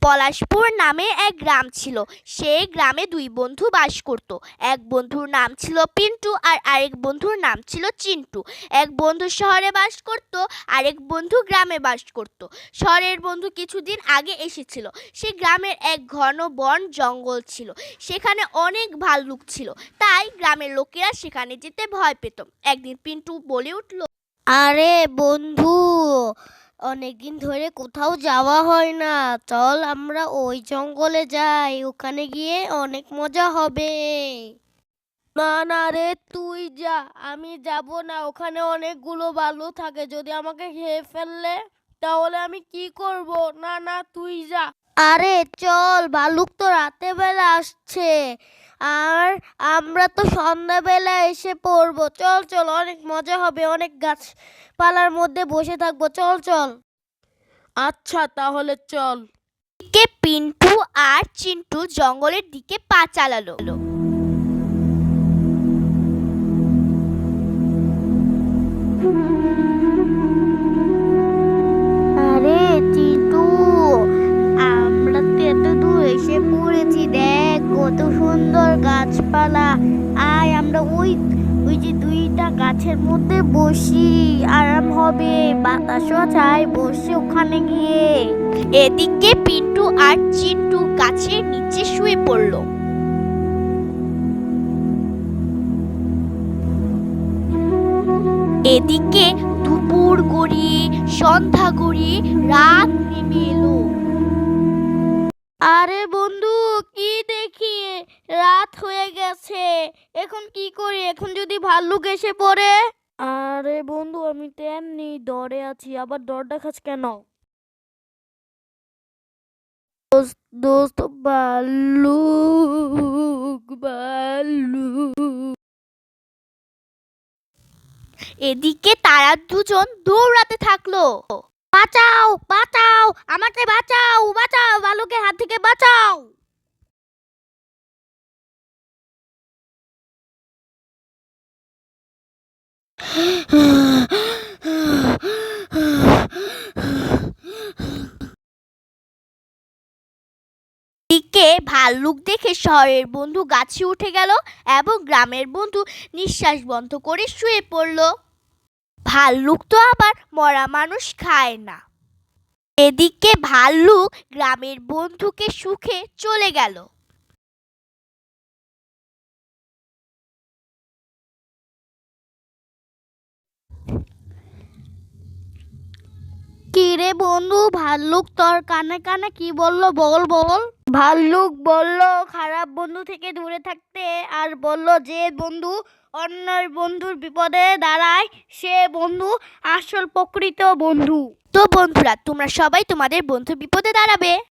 পলাশপুর নামে এক গ্রাম ছিল। সেই গ্রামে দুই বন্ধু বাস করত। এক বন্ধুর নাম ছিল পিন্টু আর আরেক বন্ধুর নাম ছিল চিন্টু। এক বন্ধু শহরে বাস করত, আরেক বন্ধু গ্রামে বাস করত। শহরের বন্ধু কিছুদিন আগে এসেছিল। সে গ্রামের এক ঘন বন জঙ্গল ছিল। সেখানে অনেক ভাল্লুক ছিল, তাই গ্রামের লোকেরা সেখানে যেতে ভয় পেত। একদিন পিন্টু বলে উঠল, আরে বন্ধু, অনেকদিন ধরে কোথাও যাওয়া হয় না, চল আমরা ওই জঙ্গলে যাই, ওখানে গিয়ে অনেক মজা হবে। না না রে, তুই যা, আমি যাব না। ওখানে অনেকগুলো ভাল্লুক থাকে, যদি আমাকে খেয়ে ফেললে তাহলে আমি কি করব? না না, তুই যা। আরে চল, ভাল্লুক তো রাতে বেলা আসছে, আর আমরা তো সন্ধ্যাবেলা এসে পড়বো। চল চল, অনেক মজা হবে, অনেক গাছপালার মধ্যে বসে থাকবো। চল চল। আচ্ছা তাহলে চল। দিকে পিন্টু আর চিন্টু জঙ্গলের দিকে পা চালালো। আরে চিন্টু, আমরা তো এত দূর এসে পড়েছি, দেখ কত সুন্দর গাছপালা। আয় আমরা ওই ওই যে দুইটা গাছের মধ্যে বসি, আরাম হবে, বাতাসও চাই বসে ওখানে গিয়ে। এদিকে পিন্টু আর চিন্টু গাছের নিচে শুয়ে পড়ল। এদিকে দুপুর গড়িয়ে সন্ধ্যা গড়িয়ে রাত নেমে এলো। আরে বন্ধু, কি দেখি রাত হয়ে গেছে, এখন কি করি? এখন যদি ভাল্লুক এসে পড়ে? আরে বন্ধু, আমি তো এমনি ডরে আছি, আবার ডর দেখাস কেন? দোস্ত দোস্ত, ভাল্লুক ভাল্লুক। এদিকে তারা দুজন দৌড়াতে থাকলো। বাঁচাও বাঁচাও, আমাকে বাঁচাও, বাঁচাও, ভাল্লুকের হাত থেকে বাঁচাও। দিকে ভাল্লুক দেখে শহরের বন্ধু গাছে উঠে গেল এবং গ্রামের বন্ধু নিঃশ্বাস বন্ধ করে শুয়ে পড়ল। ভাল্লুক তো আবার মরা মানুষ খায় না। এদিকে ভাল্লুক গ্রামের বন্ধুকে সুখে চলে গেল। কি রে বন্ধু, ভাল্লুক তোর কানে কানে কি বললো? বল বল। ভাল্লুক বলল খারাপ বন্ধু থেকে দূরে থাকতে, আর বলল যে বন্ধু অন্যের বন্ধুর বিপদে দাঁড়ায় সে বন্ধু আসল প্রকৃত বন্ধু। তো বন্ধুরা, তোমরা সবাই তোমাদের বন্ধুর বিপদে দাঁড়াবে।